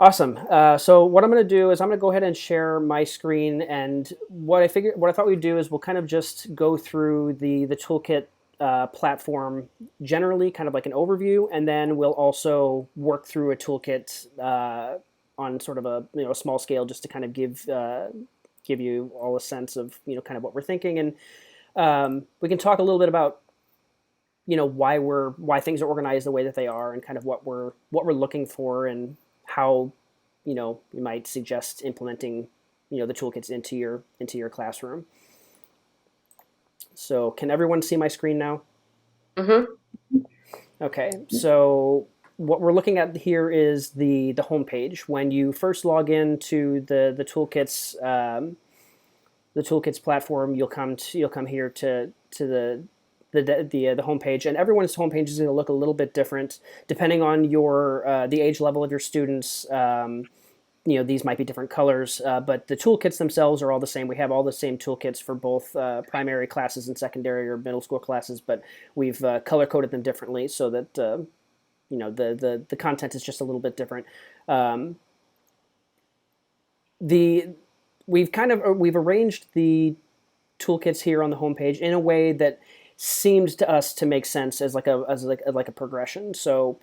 Awesome. So what I'm going to do is I'm going to go ahead and share my screen, and what I thought we'd do is we'll kind of just go through the toolkit platform generally, kind of like an overview, and then we'll also work through a toolkit on sort of a small scale, just to kind of give you all a sense of kind of what we're thinking, and we can talk a little bit about why things are organized the way that they are, and kind of what we're looking for, and how you might suggest implementing the toolkits into your classroom. So can everyone see my screen now? Mm-hmm. Okay, so what we're looking at here is the home page. When you first log in to the toolkits platform, you'll come here to the homepage, and everyone's homepage is going to look a little bit different depending on your the age level of your students. These might be different colors, but the toolkits themselves are all the same. We have all the same toolkits for both primary classes and secondary or middle school classes, but we've color coded them differently so that the content is just a little bit different. Um, the we've arranged the toolkits here on the homepage in a way that seems to us to make sense as like a progression. So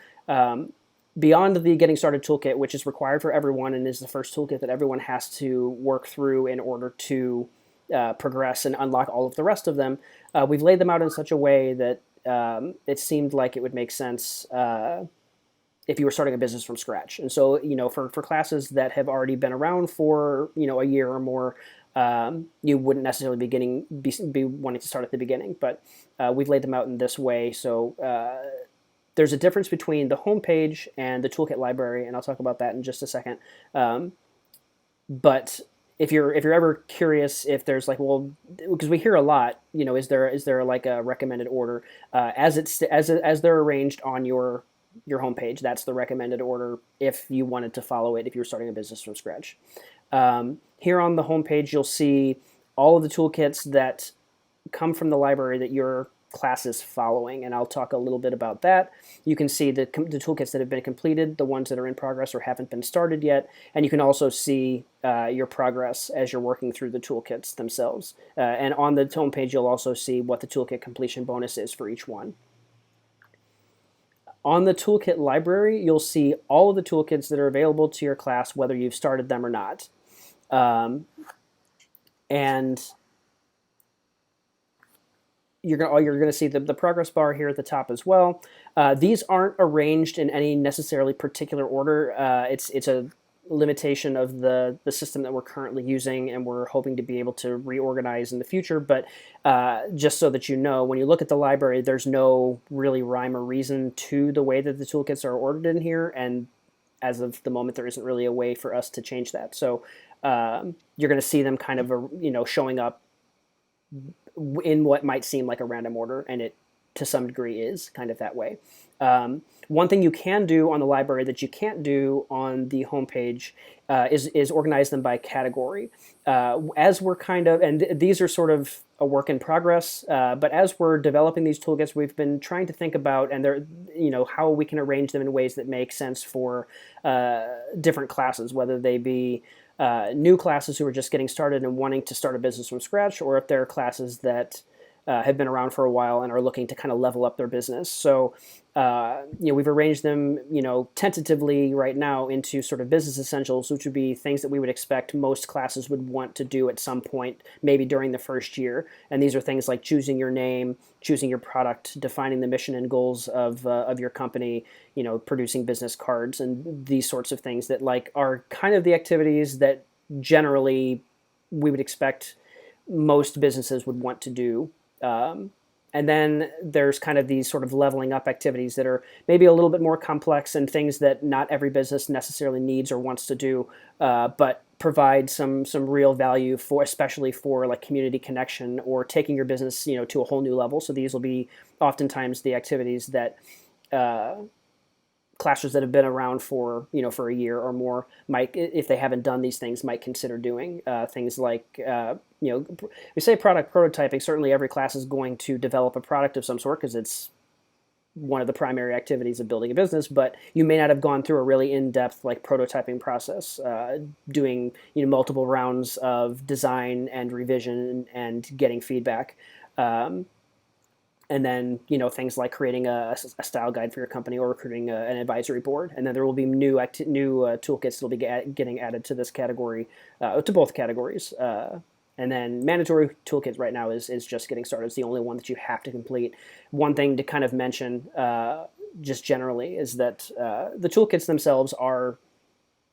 beyond the getting started toolkit, which is required for everyone and is the first toolkit that everyone has to work through in order to progress and unlock all of the rest of them, we've laid them out in such a way that it seemed like it would make sense if you were starting a business from scratch. And so, for classes that have already been around for, a year or more, you wouldn't necessarily be wanting to start at the beginning. But we've laid them out in this way. So there's a difference between the homepage and the toolkit library, and I'll talk about that in just a second. But if you're ever curious if there's like, well, because we hear a lot, is there like a recommended order as they're arranged on your homepage? That's the recommended order if you wanted to follow it if you were starting a business from scratch. Here on the homepage, you'll see all of the toolkits that come from the library that your class is following, and I'll talk a little bit about that. You can see the toolkits that have been completed, the ones that are in progress or haven't been started yet, and you can also see your progress as you're working through the toolkits themselves. And on the homepage, you'll also see what the toolkit completion bonus is for each one. On the toolkit library, you'll see all of the toolkits that are available to your class, whether you've started them or not. And you're gonna see the progress bar here at the top as well. These aren't arranged in any necessarily particular order. It's a limitation of the system that we're currently using, and we're hoping to be able to reorganize in the future. But just so that you know, when you look at the library, there's no really rhyme or reason to the way that the toolkits are ordered in here, and as of the moment, there isn't really a way for us to change that. So you're going to see them kind of showing up in what might seem like a random order, and it to some degree is kind of that way. One thing you can do on the library that you can't do on the homepage is organize them by category. As we're and these are sort of a work in progress, but as we're developing these toolkits, we've been trying to think about, and they're, how we can arrange them in ways that make sense for different classes, whether they be new classes who are just getting started and wanting to start a business from scratch, or if they're classes that have been around for a while and are looking to kind of level up their business. So, we've arranged them, tentatively right now into sort of business essentials, which would be things that we would expect most classes would want to do at some point, maybe during the first year. And these are things like choosing your name, choosing your product, defining the mission and goals of your company, producing business cards, and these sorts of things that are kind of the activities that generally we would expect most businesses would want to do. And then there's kind of these sort of leveling up activities that are maybe a little bit more complex, and things that not every business necessarily needs or wants to do, but provide some real value for, especially for like community connection or taking your business to a whole new level. So these will be oftentimes the activities that uh, classrooms that have been around for for a year or more might, if they haven't done these things, might consider doing things like we say product prototyping. Certainly every class is going to develop a product of some sort because it's one of the primary activities of building a business, but you may not have gone through a really in-depth like prototyping process, doing multiple rounds of design and revision and getting feedback. And then things like creating a style guide for your company or recruiting an advisory board, and then there will be new toolkits that will be getting added to this category, to both categories. And then mandatory toolkits right now is just getting started. It's the only one that you have to complete. One thing to kind of mention, just generally, is that the toolkits themselves are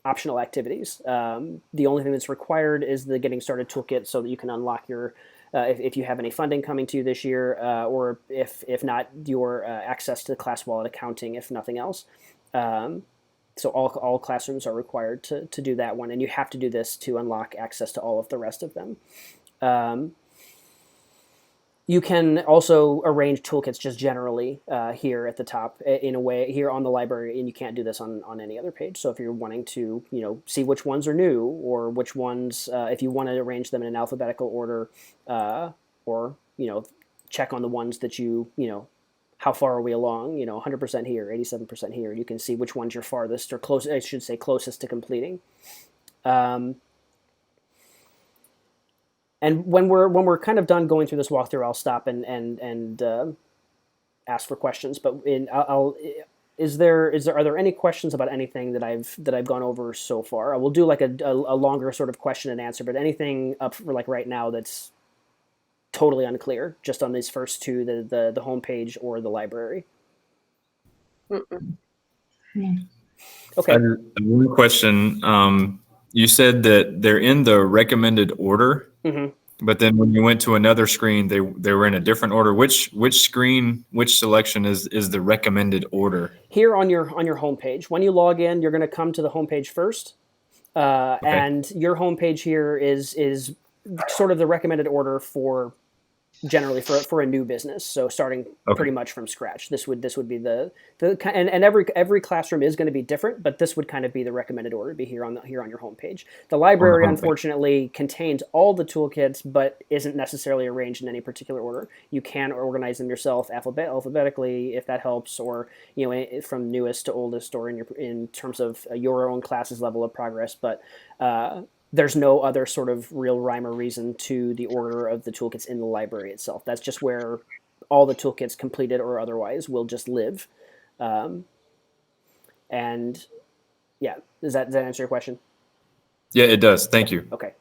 optional activities. The only thing that's required is the getting started toolkit, so that you can unlock your if you have any funding coming to you this year, or if not, your access to class wallet accounting, if nothing else. So all classrooms are required to do that one, and you have to do this to unlock access to all of the rest of them. You can also arrange toolkits just generally here at the top in a way here on the library, and you can't do this on any other page. So if you're wanting to see which ones are new, or which ones, if you want to arrange them in an alphabetical order, or check on the ones that how far are we along, 100% here, 87% here, you can see which ones you're farthest or close, I should say closest to completing. And when we're kind of done going through this walkthrough, I'll stop and ask for questions. But are there any questions about anything that I've gone over so far? I will do like a longer sort of question and answer, but anything up for like right now that's totally unclear, just on these first two, the homepage or the library. Okay. One question. You said that they're in the recommended order, but then when you went to another screen, they were in a different order. Which selection is the recommended order? Here on your homepage, when you log in, you're going to come to the homepage first, and your homepage here is sort of the recommended order for generally for a new business. So starting pretty much from scratch, this would be the and every classroom is going to be different, but this would kind of be the recommended order to be here on your homepage. The library unfortunately contains all the toolkits, but isn't necessarily arranged in any particular order. You can organize them yourself alphabetically if that helps, or from newest to oldest, or in terms of your own class's level of progress. But there's no other sort of real rhyme or reason to the order of the toolkits in the library itself. That's just where all the toolkits, completed or otherwise, will just live. And yeah, does that answer your question? Yeah, it does. Thank you. Okay.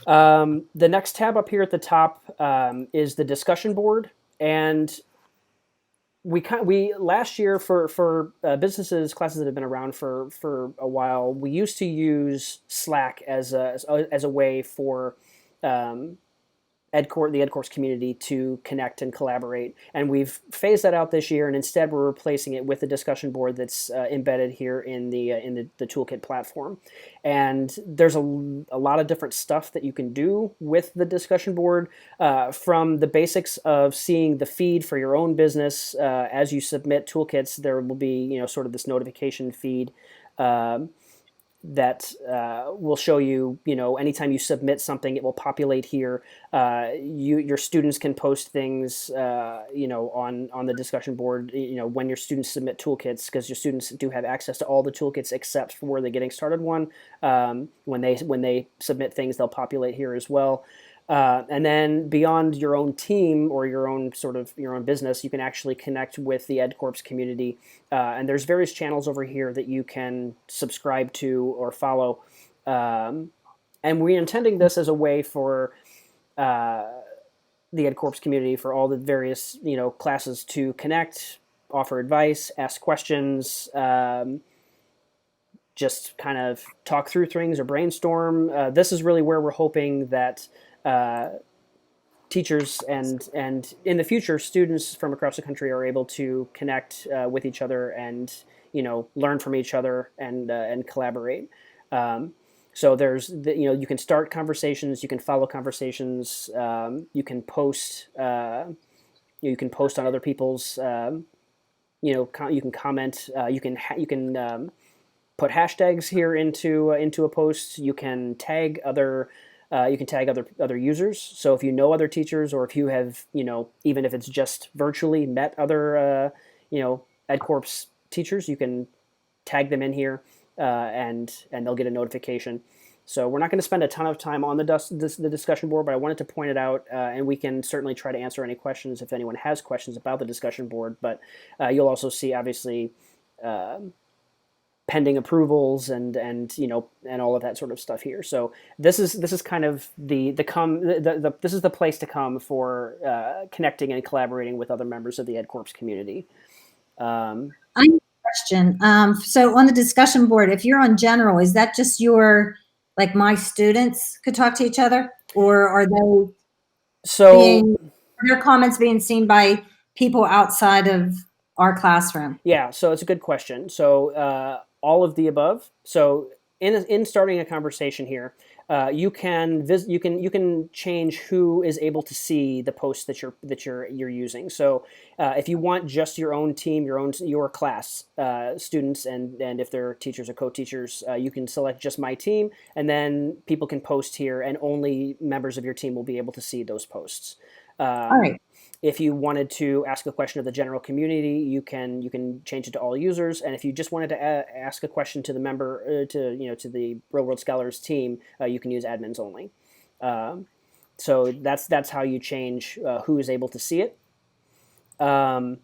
The next tab up here at the top is the discussion board, and we last year for businesses, classes that have been around for a while, we used to use Slack as a way for the EdCorps community to connect and collaborate, and we've phased that out this year, and instead we're replacing it with a discussion board that's embedded here in the Toolkit platform. And there's a lot of different stuff that you can do with the discussion board, from the basics of seeing the feed for your own business as you submit toolkits. There will be sort of this notification feed that will show you, anytime you submit something, it will populate here. Your students can post things, on the discussion board, when your students submit toolkits, because your students do have access to all the toolkits except for the getting started one. When they submit things, they'll populate here as well. And then beyond your own team or your own business, you can actually connect with the EdCorps community. And there's various channels over here that you can subscribe to or follow. And we're intending this as a way for the EdCorps community, for all the various classes, to connect, offer advice, ask questions, just kind of talk through things or brainstorm. This is really where we're hoping that teachers and in the future students from across the country are able to connect with each other and learn from each other and collaborate. So there's you can start conversations, you can follow conversations, you can post on other people's you can comment, you can put hashtags here into a post. You can tag other users. So if other teachers, or if you have even if it's just virtually met other EdCorps teachers, you can tag them in here, and they'll get a notification. So we're not going to spend a ton of time on the discussion board, but I wanted to point it out, and we can certainly try to answer any questions if anyone has questions about the discussion board. But you'll also see, obviously, pending approvals and all of that sort of stuff here. So this is kind of this is the place to come for connecting and collaborating with other members of the EdCorps community. I have a question. So on the discussion board, if you're on general, is that just like my students could talk to each other, or are their comments being seen by people outside of our classroom? Yeah, so it's a good question. So all of the above. So in starting a conversation here, you can change who is able to see the posts that you're using. So if you want just your own team, your class students, and if they're teachers or co-teachers, you can select just my team, and then people can post here, and only members of your team will be able to see those posts. All right. If you wanted to ask a question of the general community, you can change it to all users. And if you just wanted to ask a question to the member to the Real World Scholars team, you can use admins only. So that's how you change who is able to see it. And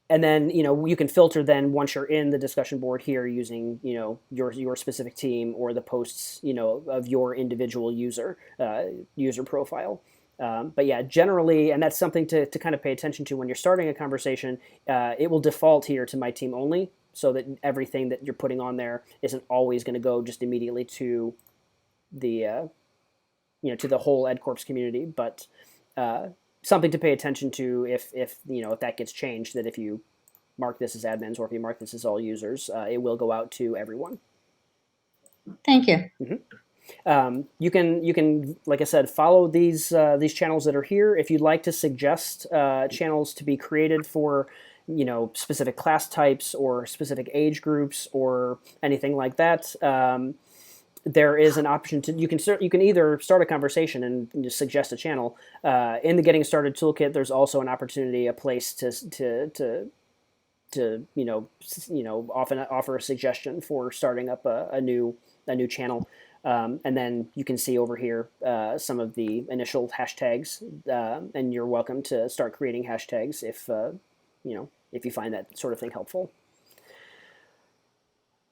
then you can filter then once you're in the discussion board here using your specific team or the posts of your individual user profile. But yeah, generally, and that's something to kind of pay attention to when you're starting a conversation, it will default here to my team only, so that everything that you're putting on there isn't always going to go just immediately to the to the whole EdCorps community. But something to pay attention to if that gets changed, that if you mark this as admins or if you mark this as all users, it will go out to everyone. Thank you. Mm-hmm. You can, like I said, follow these channels that are here. If you'd like to suggest channels to be created for specific class types or specific age groups or anything like that, there is an option to you can either start a conversation and just suggest a channel. In the Getting Started Toolkit, there's also an opportunity, a place to often offer a suggestion for starting up a new channel. And then you can see over here some of the initial hashtags, and you're welcome to start creating hashtags if you find that sort of thing helpful.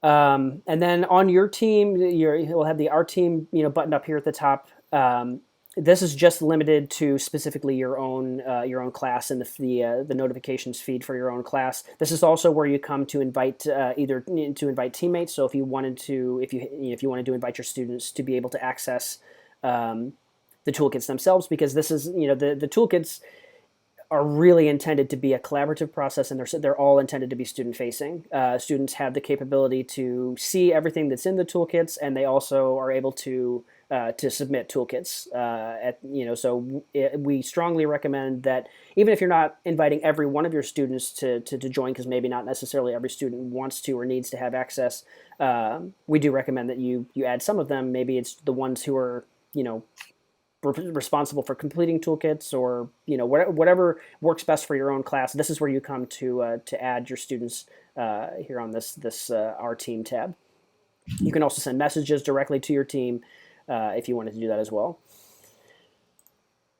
And then on your team, you'll have the Our Team button up here at the top. This is just limited to specifically your own class and the notifications feed for your own class. This is also where you come to invite invite teammates. So if you wanted to invite your students to be able to access the toolkits themselves, because this is the toolkits are really intended to be a collaborative process, and they're all intended to be student facing. Students have the capability to see everything that's in the toolkits, and they also are able to submit toolkits. So we strongly recommend that even if you're not inviting every one of your students to join, because maybe not necessarily every student wants to or needs to have access, we do recommend that you add some of them. Maybe it's the ones who are responsible for completing toolkits, or whatever works best for your own class. This is where you come to add your students here on this Our Team tab. You can also send messages directly to your team if you wanted to do that as well.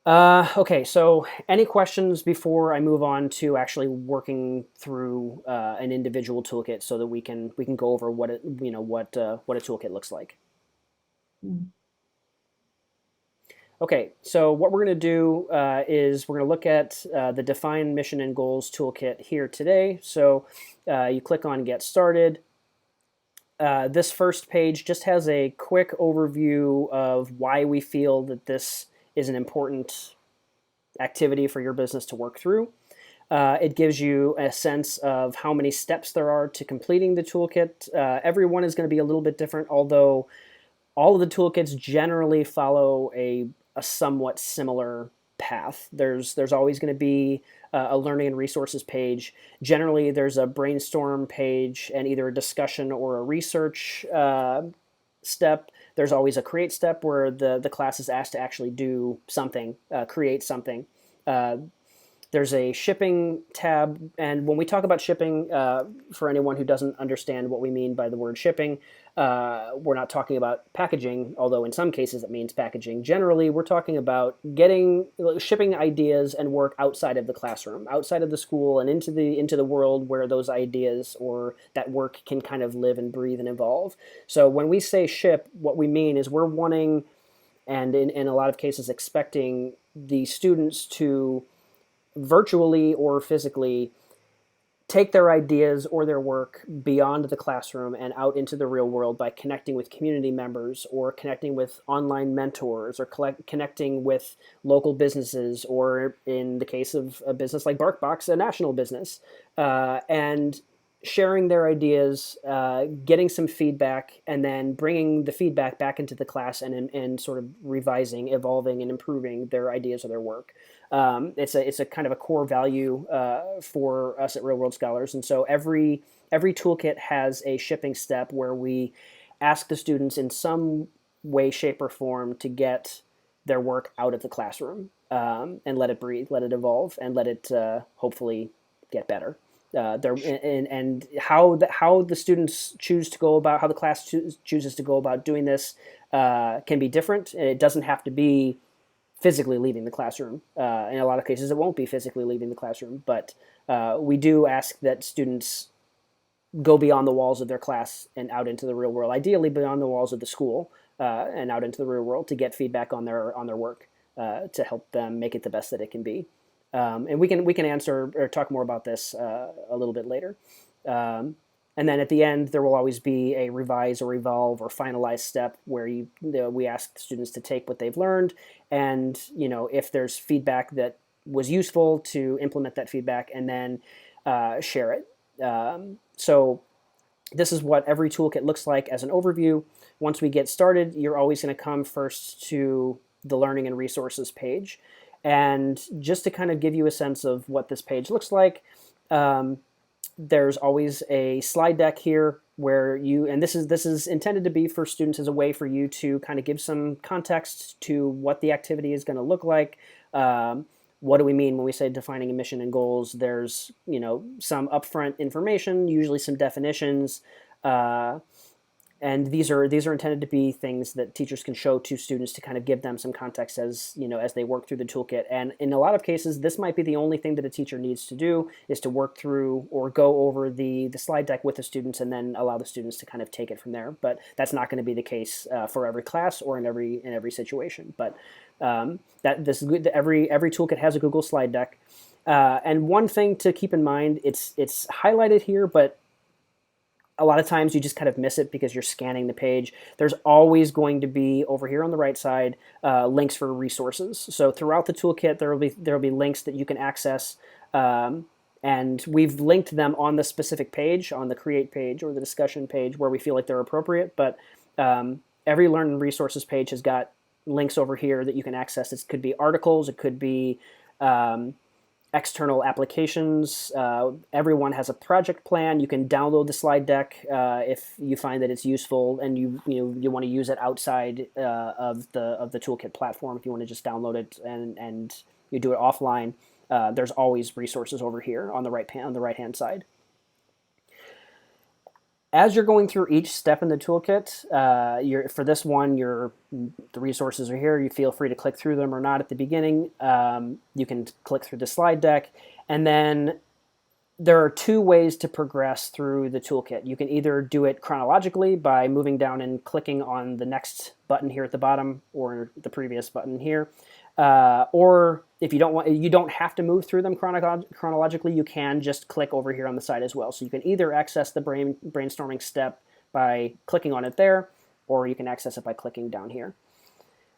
Okay, so any questions before I move on to actually working through an individual toolkit, so that we can go over what a toolkit looks like? Okay, so what we're going to do is we're going to look at the Define Mission and Goals toolkit here today. So you click on Get Started. This first page just has a quick overview of why we feel that this is an important activity for your business to work through. It gives you a sense of how many steps there are to completing the toolkit. Every one is going to be a little bit different, although all of the toolkits generally follow a somewhat similar path. There's always going to be a learning and resources page. Generally, there's a brainstorm page and either a discussion or a research step. There's always a create step where the class is asked to actually do something, create something. There's a shipping tab, and when we talk about shipping, for anyone who doesn't understand what we mean by the word shipping, we're not talking about packaging, although in some cases it means packaging. Generally, we're talking about shipping ideas and work outside of the classroom, outside of the school, and into the world where those ideas or that work can kind of live and breathe and evolve. So when we say ship, what we mean is we're wanting, and in a lot of cases expecting, the students to virtually or physically take their ideas or their work beyond the classroom and out into the real world by connecting with community members or connecting with online mentors or connecting with local businesses, or in the case of a business like BarkBox, a national business, and sharing their ideas, getting some feedback, and then bringing the feedback back into the class and sort of revising, evolving, and improving their ideas or their work. It's a kind of a core value for us at Real World Scholars, and so every toolkit has a shipping step where we ask the students in some way, shape, or form to get their work out of the classroom, and let it breathe, let it evolve, and let it hopefully get better. And how the students choose to go about, how the class chooses to go about doing this can be different. It doesn't have to be physically leaving the classroom. In a lot of cases, it won't be physically leaving the classroom, but we do ask that students go beyond the walls of their class and out into the real world, ideally beyond the walls of the school, and out into the real world to get feedback on their work, to help them make it the best that it can be. And we can answer or talk more about this a little bit later. And then at the end, there will always be a revise or evolve or finalize step where we ask students to take what they've learned, and if there's feedback that was useful, to implement that feedback and then share it. So this is what every toolkit looks like as an overview. Once we get started, you're always going to come first to the Learning and Resources page. And just to kind of give you a sense of what this page looks like, there's always a slide deck here where and this is intended to be for students as a way for you to kind of give some context to what the activity is going to look like. What do we mean when we say defining a mission and goals? There's some upfront information, usually some definitions, and these are intended to be things that teachers can show to students to kind of give them some context as they work through the toolkit. And in a lot of cases, this might be the only thing that a teacher needs to do, is to work through or go over the slide deck with the students and then allow the students to kind of take it from there. But that's not going to be the case for every class or in every situation. But every toolkit has a Google slide deck. And one thing to keep in mind, it's highlighted here, but a lot of times you just kind of miss it because you're scanning the page. There's always going to be, over here on the right side, links for resources. So throughout the toolkit, there will be links that you can access, and we've linked them on the specific page, on the Create page or the Discussion page, where we feel like they're appropriate. But every Learn and Resources page has got links over here that you can access. It could be articles, it could be external applications. Everyone has a project plan. You can download the slide deck if you find that it's useful and you want to use it outside of the toolkit platform. If you want to just download it and you do it offline, there's always resources over here on the right hand side. As you're going through each step in the toolkit, for this one, the resources are here. You feel free to click through them or not at the beginning. You can click through the slide deck. And then there are two ways to progress through the toolkit. You can either do it chronologically by moving down and clicking on the next button here at the bottom or the previous button here. Or if you don't have to move through them chronologically, you can just click over here on the side as well. So you can either access the brainstorming step by clicking on it there, or you can access it by clicking down here.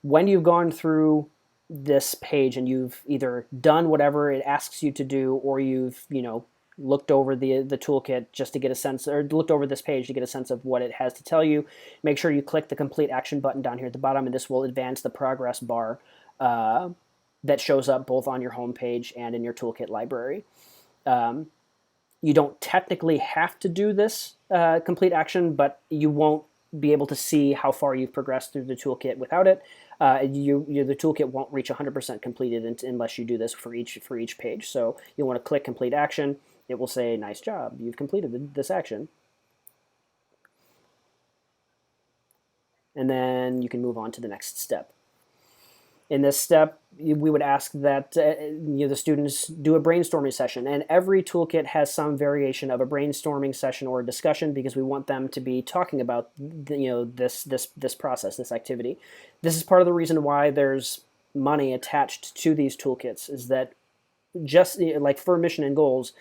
When you've gone through this page and you've either done whatever it asks you to do, or you've looked over the toolkit just to get a sense, or looked over this page to get a sense of what it has to tell you, make sure you click the complete action button down here at the bottom, and this will advance the progress bar that shows up both on your home page and in your toolkit library. You don't technically have to do this complete action, but you won't be able to see how far you've progressed through the toolkit without it. the toolkit won't reach 100% completed unless you do this for each page. So you'll want to click complete action. It will say, nice job, you've completed this action. And then you can move on to the next step. In this step, we would ask that the students do a brainstorming session, and every toolkit has some variation of a brainstorming session or a discussion because we want them to be talking about this process, this activity. This is part of the reason why there's money attached to these toolkits, is that just like for mission and goals,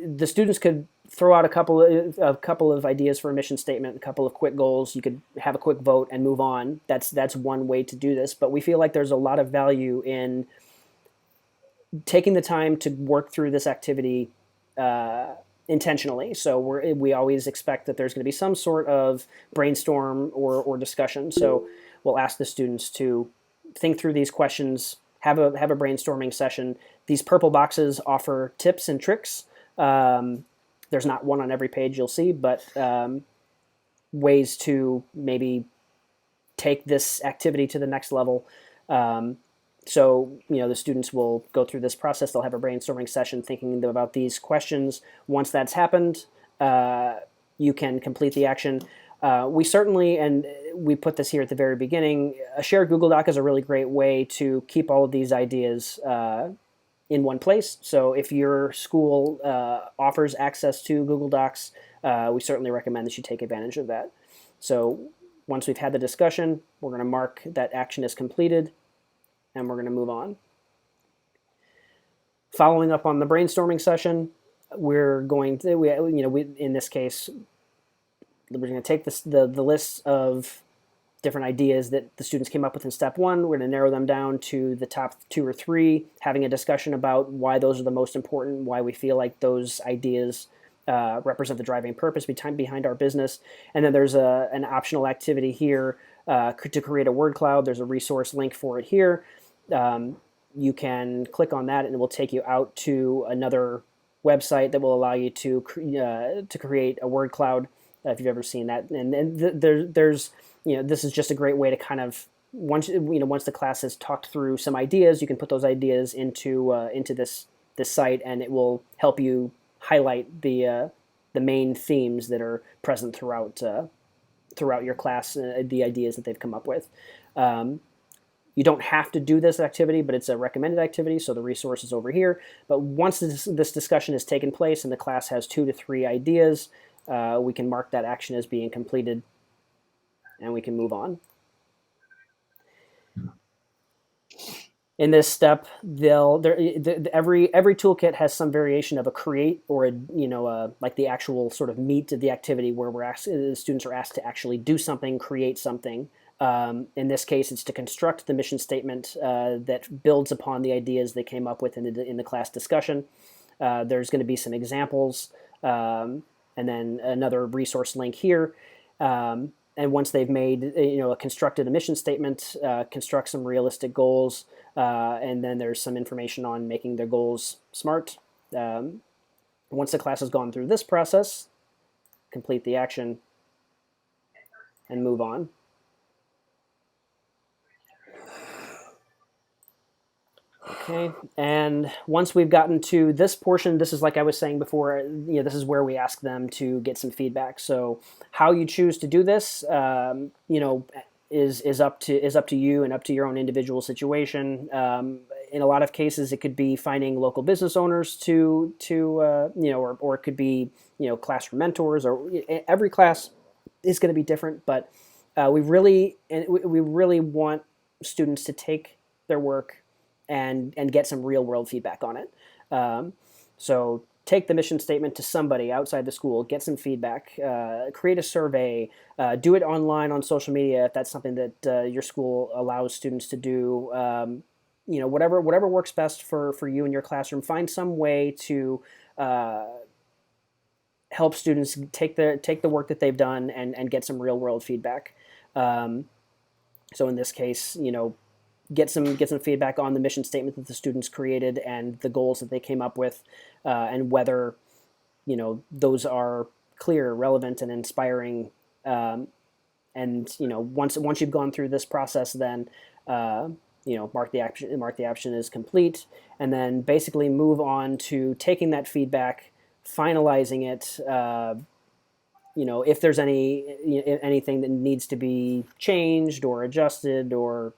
the students could throw out a couple of ideas for a mission statement, a couple of quick goals. You could have a quick vote and move on. That's one way to do this. But we feel like there's a lot of value in taking the time to work through this activity intentionally. So we always expect that there's going to be some sort of brainstorm or discussion. So we'll ask the students to think through these questions, have a brainstorming session. These purple boxes offer tips and tricks. There's not one on every page you'll see, but ways to maybe take this activity to the next level. So the students will go through this process. They'll have a brainstorming session thinking about these questions. Once that's happened, you can complete the action. We certainly, and we put this here at the very beginning, a shared Google Doc is a really great way to keep all of these ideas in one place. So if your school offers access to Google Docs, we certainly recommend that you take advantage of that. So once we've had the discussion, we're going to mark that action is completed, and we're going to move on. Following up on the brainstorming session, we're going to, in this case, we're going to take the list of different ideas that the students came up with in step one. We're going to narrow them down to the top 2 or 3, having a discussion about why those are the most important, why we feel like those ideas represent the driving purpose behind our business. And then there's an optional activity here to create a word cloud. There's a resource link for it here. You can click on that and it will take you out to another website that will allow you to create a word cloud, if you've ever seen that. And there's this is just a great way to kind of, once the class has talked through some ideas, you can put those ideas into this site, and it will help you highlight the main themes that are present throughout your class, the ideas that they've come up with. You don't have to do this activity, but it's a recommended activity, so the resource is over here. But once this discussion has taken place and the class has 2 to 3 ideas, we can mark that action as being completed, and we can move on. In this step, every toolkit has some variation of a create or like the actual sort of meat of the activity, where the students are asked to actually do something, create something. In this case, it's to construct the mission statement that builds upon the ideas they came up with in the class discussion. There's going to be some examples, and then another resource link here. And once they've made, constructed a mission statement, construct some realistic goals, and then there's some information on making their goals SMART. Once the class has gone through this process, complete the action and move on. Okay, and once we've gotten to this portion, this is like I was saying before, this is where we ask them to get some feedback. So how you choose to do this, is up to you and up to your own individual situation. In a lot of cases, it could be finding local business owners or it could be, classroom mentors, or every class is going to be different, but we really want students to take their work and get some real world feedback on it. So take the mission statement to somebody outside the school, get some feedback, create a survey, do it online on social media if that's something that your school allows students to do. Whatever works best for you in your classroom. Find some way to help students take the work that they've done and get some real world feedback. So in this case, get some feedback on the mission statement that the students created and the goals that they came up with, and whether those are clear, relevant, and inspiring, and once you've gone through this process, then mark the action as complete, and then basically move on to taking that feedback, finalizing it. If there's anything that needs to be changed or adjusted or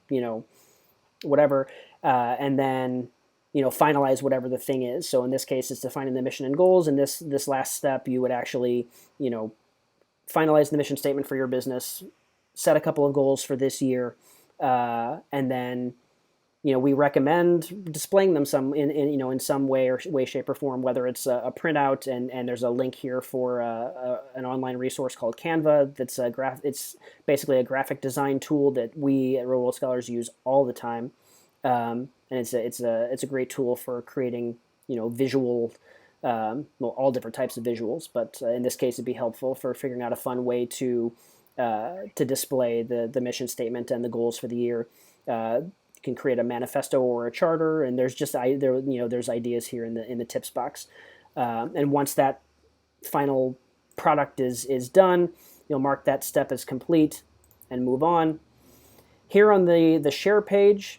whatever, and then finalize whatever the thing is. So in this case, it's defining the mission and goals. And this last step, you would actually finalize the mission statement for your business, set a couple of goals for this year, and then we recommend displaying them in some way, shape, or form, whether it's a printout, and there's a link here for an online resource called Canva. It's basically a graphic design tool that we at Real World Scholars use all the time, and it's a great tool for creating visual, all different types of visuals. But in this case, it'd be helpful for figuring out a fun way to display the mission statement and the goals for the year. Can create a manifesto or a charter, and there's there's ideas here in the tips box. And once that final product is done, you'll mark that step as complete and move on. Here on the share page,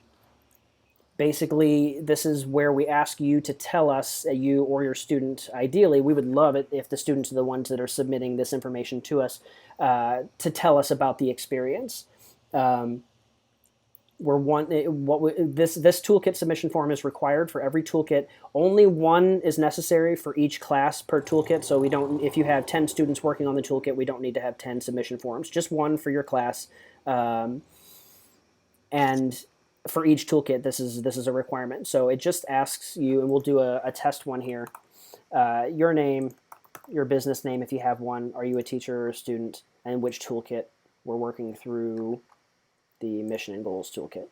basically this is where we ask you to tell us, you or your student. Ideally, we would love it if the students are the ones that are submitting this information to us, to tell us about the experience. This toolkit submission form is required for every toolkit. Only one is necessary for each class per toolkit. So if you have 10 students working on the toolkit, we don't need to have 10 submission forms. Just one for your class, and for each toolkit, this is a requirement. So it just asks you, and we'll do a test one here. Your name, your business name if you have one. Are you a teacher or a student? And which toolkit we're working through. The Mission and Goals Toolkit.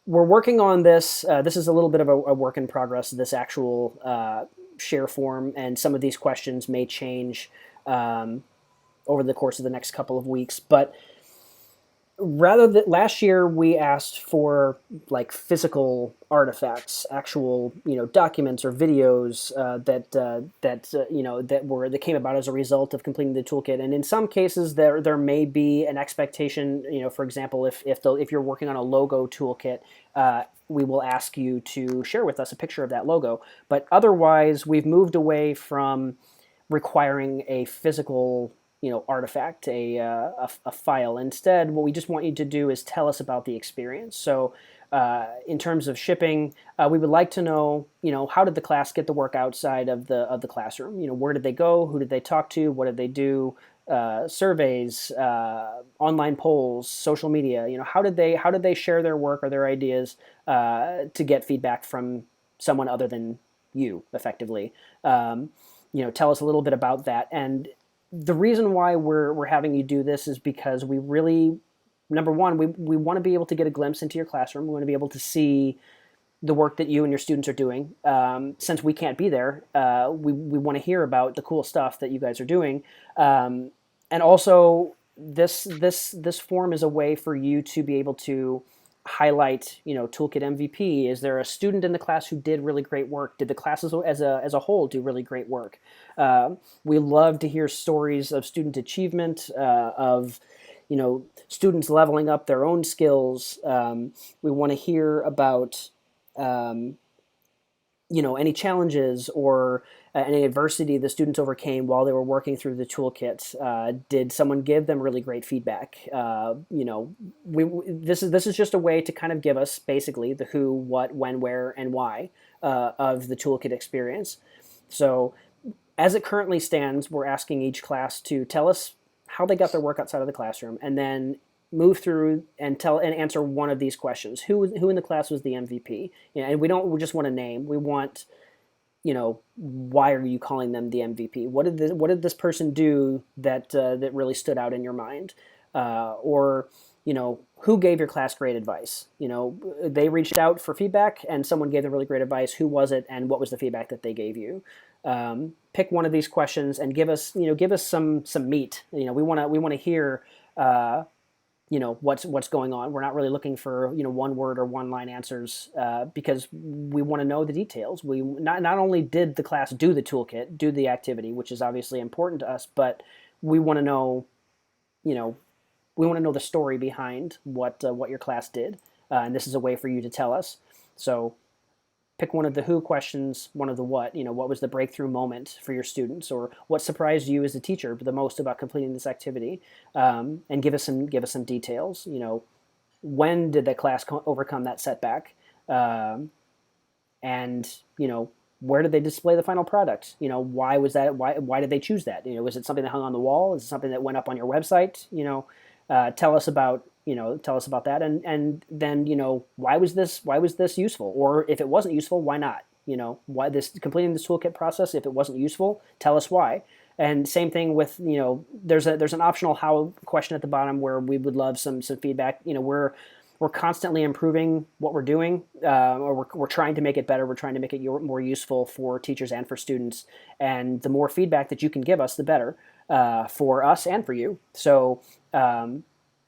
We're working on this. This is a little bit of a work in progress, this actual share form, and some of these questions may change over the course of the next couple of weeks. But last year we asked for like physical artifacts, actual documents or videos that came about as a result of completing the toolkit. And in some cases there may be an expectation. For example, if you're working on a logo toolkit, we will ask you to share with us a picture of that logo. But otherwise, we've moved away from requiring a physical artifact, a file. Instead, what we just want you to do is tell us about the experience. So in terms of shipping, we would like to know, how did the class get the work outside of the classroom? Where did they go? Who did they talk to? What did they do? Surveys, online polls, social media. How did they share their work or their ideas to get feedback from someone other than you, effectively? Tell us a little bit about that. And the reason why we're having you do this is because we really, number one, we want to be able to get a glimpse into your classroom. We want to be able to see the work that you and your students are doing. Since we can't be there, we want to hear about the cool stuff that you guys are doing. And also, this form is a way for you to be able to highlight, Toolkit MVP. Is there a student in the class who did really great work? Did the class as a whole do really great work? We love to hear stories of student achievement, of students leveling up their own skills. We want to hear about any challenges or any adversity the students overcame while they were working through the toolkit. Did someone give them really great feedback? This is just a way to kind of give us basically the who, what, when, where, and why of the toolkit experience. So as it currently stands, we're asking each class to tell us how they got their work outside of the classroom, and then move through and answer one of these questions. Who in the class was the MVP? And we just want a name. We want, why are you calling them the MVP? What did this person do that really stood out in your mind? Or who gave your class great advice? They reached out for feedback and someone gave them really great advice. Who was it, and what was the feedback that they gave you? Pick one of these questions and give us some meat. We want to hear what's going on. We're not really looking for one word or one line answers, because we want to know the details. We not only did the class do the toolkit, do the activity, which is obviously important to us, but we want to know, you know, we want to know the story behind what your class did, and this is a way for you to tell us. So pick one of the who questions, one of the what. What was the breakthrough moment for your students, or what surprised you as a teacher the most about completing this activity, and give us some details. When did the class overcome that setback, and where did they display the final product? Why was that? Why did they choose that? Was it something that hung on the wall? Is it something that went up on your website? Tell us about that, and then why was this useful? Or if it wasn't useful, why not? Why completing this toolkit process? If it wasn't useful, tell us why. And same thing with there's an optional how question at the bottom where we would love some feedback. We're constantly improving what we're doing, or we're trying to make it better. We're trying to make it more useful for teachers and for students. And the more feedback that you can give us, the better for us and for you. So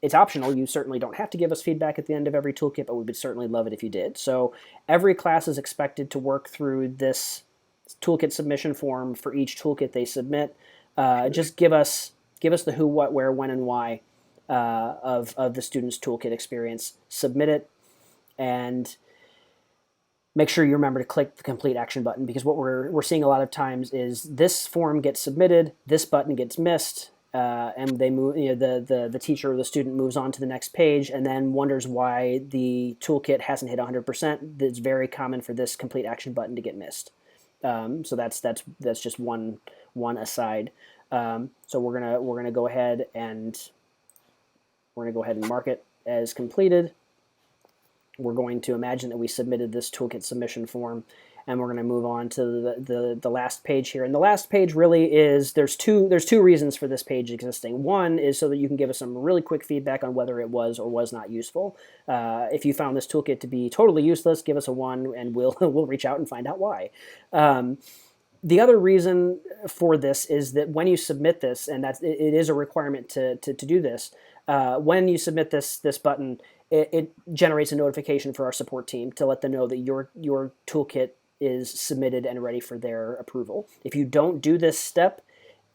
it's optional. You certainly don't have to give us feedback at the end of every toolkit, but we would certainly love it if you did. So every class is expected to work through this toolkit submission form for each toolkit they submit. Just give us the who, what, where, when, and why of the student's toolkit experience. Submit it, and make sure you remember to click the complete action button, because what we're seeing a lot of times is this form gets submitted, this button gets missed, and they move. The teacher or the student moves on to the next page and then wonders why the toolkit hasn't hit 100%. It's very common for this complete action button to get missed. So that's just one aside. So we're gonna go ahead and mark it as completed. We're going to imagine that we submitted this toolkit submission form, and we're going to move on to the last page here. And the last page really is, there's two reasons for this page existing. One is so that you can give us some really quick feedback on whether it was or was not useful. If you found this toolkit to be totally useless, give us a 1, and we'll reach out and find out why. The other reason for this is that when you submit this, and it is a requirement to do this, when you submit this button, it generates a notification for our support team to let them know that your toolkit is submitted and ready for their approval. If you don't do this step,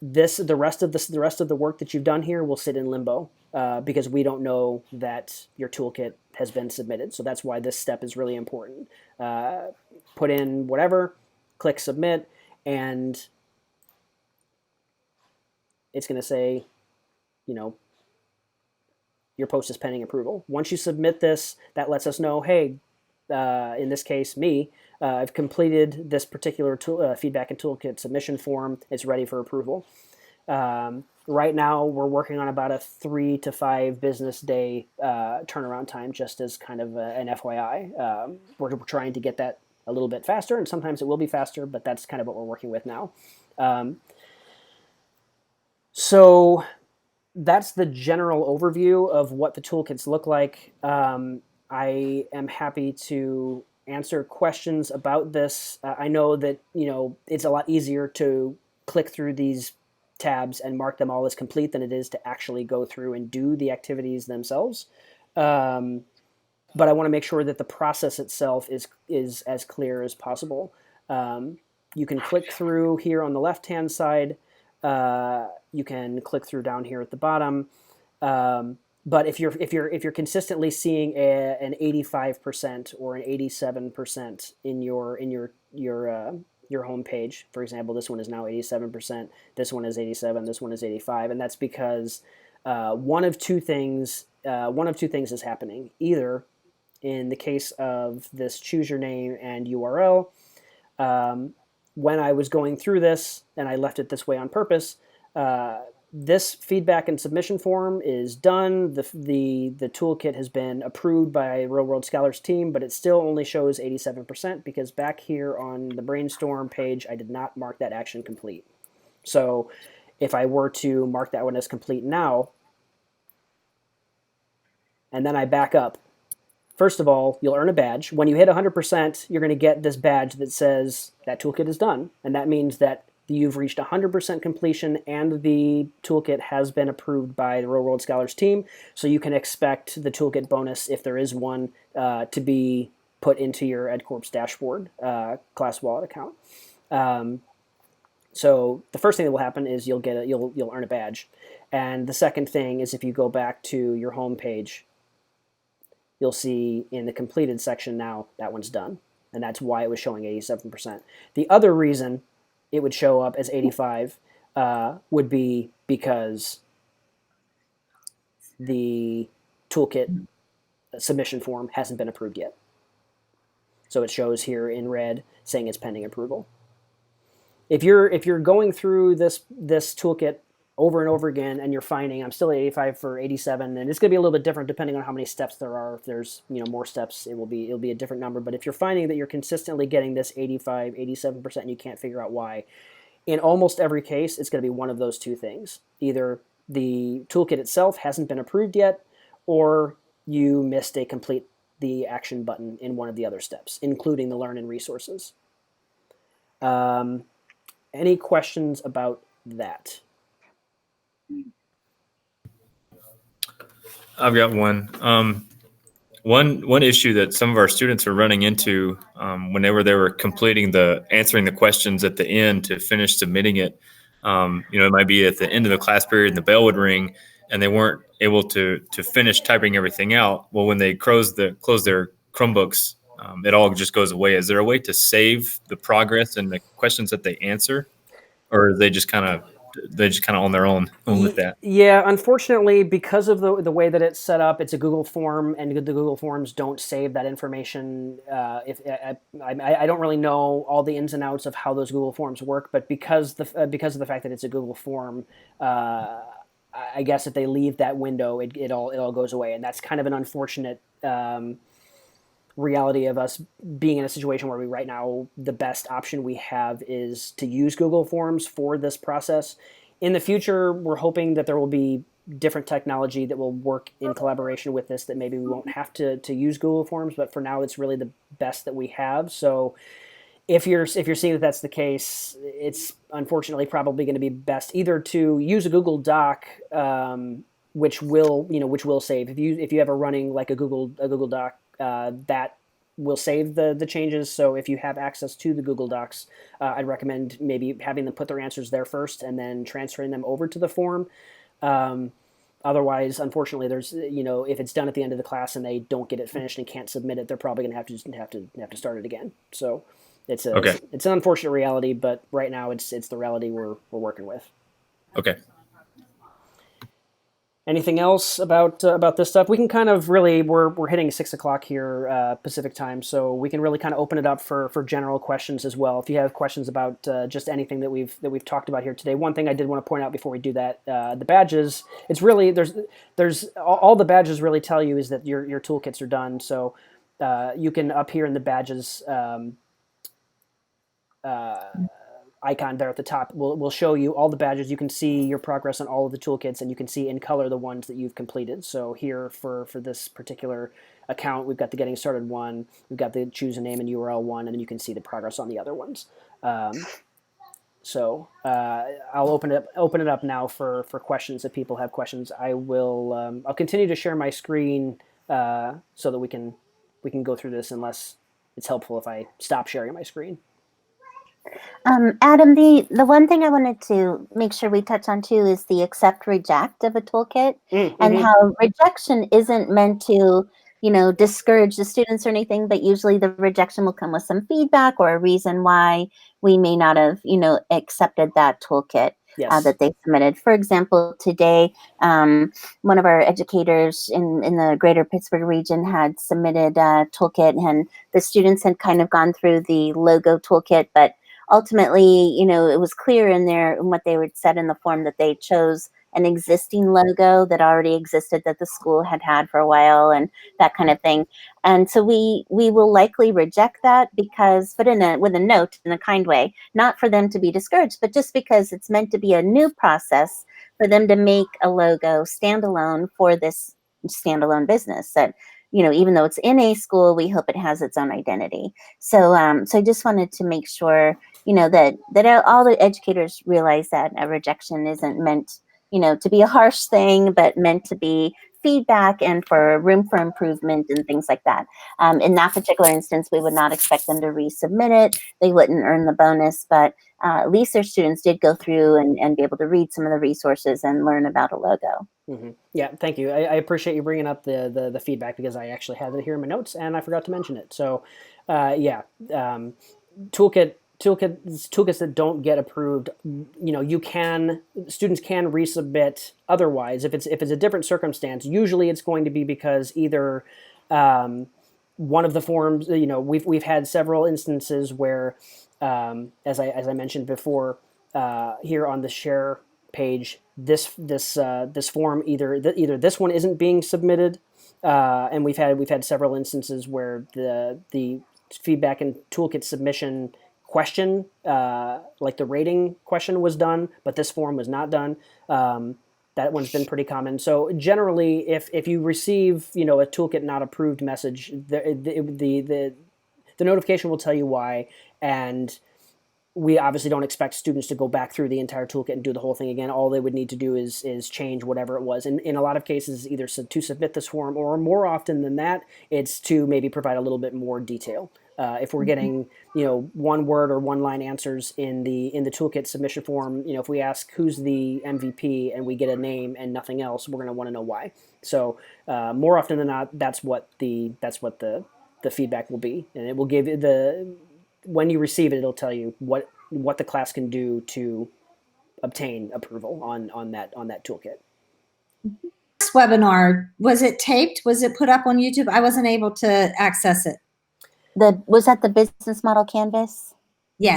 the rest of the work that you've done here will sit in limbo because we don't know that your toolkit has been submitted. So that's why this step is really important. Put in whatever, click submit, and it's going to say, your post is pending approval. Once you submit this, that lets us know, hey, in this case, me, I've completed this particular feedback and toolkit submission form. It's ready for approval. Right now, we're working on about a 3 to 5 business day turnaround time, just as kind of an FYI. We're trying to get that a little bit faster, and sometimes it will be faster, but that's kind of what we're working with now. So that's the general overview of what the toolkits look like. I am happy to answer questions about this. I know that it's a lot easier to click through these tabs and mark them all as complete than it is to actually go through and do the activities themselves. But I want to make sure that the process itself is as clear as possible. You can click through here on the left-hand side. You can click through down here at the bottom. But if you're consistently seeing an 85% or an 87% in your home page, for example, this one is now 87%. This one is 87. This one is 85, and that's because one of two things is happening. Either in the case of this choose your name and URL, when I was going through this and I left it this way on purpose, this feedback and submission form is done. The toolkit has been approved by Real World Scholars team, but it still only shows 87% because back here on the brainstorm page, I did not mark that action complete. So if I were to mark that one as complete now, and then I back up, first of all, you'll earn a badge. When you hit 100%, you're going to get this badge that says that toolkit is done, and that means that you've reached 100% completion and the toolkit has been approved by the Real World Scholars team, so you can expect the toolkit bonus, if there is one, to be put into your EdCorps dashboard class wallet account. So the first thing that will happen is you'll earn a badge, and the second thing is if you go back to your home page, you'll see in the completed section now that one's done, and that's why it was showing 87%. The other reason it would show up as 85 would be because the toolkit submission form hasn't been approved yet. So it shows here in red saying it's pending approval. If you're going through this toolkit over and over again and you're finding I'm still at 85 for 87, and it's going to be a little bit different depending on how many steps there are. If there's more steps, it'll be a different number. But if you're finding that you're consistently getting this 85, 87% and you can't figure out why, in almost every case, it's going to be one of those two things. Either the toolkit itself hasn't been approved yet, or you missed a complete the action button in one of the other steps, including the learn and resources. Any questions about that? I've got one. One issue that some of our students are running into whenever they were answering the questions at the end to finish submitting it, it might be at the end of the class period and the bell would ring and they weren't able to finish typing everything out. Well, when they close their Chromebooks, it all just goes away. Is there a way to save the progress and the questions that they answer, or are they just kind of on their own with that? Yeah, unfortunately, because of the way that it's set up, it's a Google form, and the Google forms don't save that information. I don't really know all the ins and outs of how those Google forms work, but because of the fact that it's a Google form, I guess if they leave that window, it all goes away, and that's kind of an unfortunate reality of us being in a situation where right now the best option we have is to use Google Forms for this process. In the future, we're hoping that there will be different technology that will work in collaboration with this, that maybe we won't have to use Google Forms, but for now it's really the best that we have. So if you're seeing that that's the case, it's unfortunately probably going to be best either to use a Google Doc, which will save. If you have a running like a Google Doc, that will save the changes. So if you have access to the Google Docs, I'd recommend maybe having them put their answers there first and then transferring them over to the form. Otherwise, unfortunately, there's if it's done at the end of the class and they don't get it finished and can't submit it, they're probably going to have to start it again. So it's an unfortunate reality, but right now it's the reality we're working with. Okay. Anything else about this stuff? We can kind of really we're hitting 6 o'clock here Pacific time, so we can really kind of open it up for general questions as well. If you have questions about just anything that we've talked about here today. One thing I did want to point out before we do that, the badges. It's really there's all the badges really tell you is that your toolkits are done. So you can up here in the badges. Icon there at the top will show you all the badges. You can see your progress on all of the toolkits, and you can see in color the ones that you've completed. So here for this particular account, we've got the getting started one, we've got the choose a name and URL one, and then you can see the progress on the other ones. So I'll open it up now for questions. If people have questions, I'll continue to share my screen so that we can go through this, unless it's helpful if I stop sharing my screen. Adam, the one thing I wanted to make sure we touch on too is the accept reject of a toolkit, and how rejection isn't meant to, discourage the students or anything, but usually the rejection will come with some feedback or a reason why we may not have, accepted that toolkit. Yes. That they submitted. For example, today, one of our educators in the greater Pittsburgh region had submitted a toolkit, and the students had kind of gone through the logo toolkit, but ultimately, it was clear in there in what they would said in the form that they chose an existing logo that already existed that the school had for a while, and that kind of thing. And so we will likely reject that but with a note in a kind way, not for them to be discouraged, but just because it's meant to be a new process for them to make a logo standalone for this standalone business that, even though it's in a school, we hope it has its own identity. So I just wanted to make sure, that all the educators realize that a rejection isn't meant, to be a harsh thing, but meant to be feedback and for room for improvement and things like that. In that particular instance, we would not expect them to resubmit it. They wouldn't earn the bonus, but at least their students did go through and be able to read some of the resources and learn about a logo. Mm-hmm. Yeah, thank you. I appreciate you bringing up the feedback, because I actually had it here in my notes and I forgot to mention it. So, toolkits that don't get approved, students can resubmit otherwise. If it's a different circumstance, usually it's going to be because either one of the forms, we've had several instances where, as I mentioned before, here on the share page, this form, either this one isn't being submitted, and we've had several instances where the feedback and toolkit submission question, like the rating question, was done, but this form was not done. That one's been pretty common. So generally, if you receive a toolkit not approved message, the notification will tell you why, and we obviously don't expect students to go back through the entire toolkit and do the whole thing again. All they would need to do is change whatever it was. And in a lot of cases, either to submit this form, or more often than that, it's to maybe provide a little bit more detail. If we're getting, one word or one line answers in the toolkit submission form, if we ask who's the MVP and we get a name and nothing else, we're going to want to know why. So more often than not, that's what the feedback will be, and it will give you when you receive it, it'll tell you what the class can do to obtain approval on that toolkit. This webinar, was it taped? Was it put up on YouTube? I wasn't able to access it. Was that the business model canvas?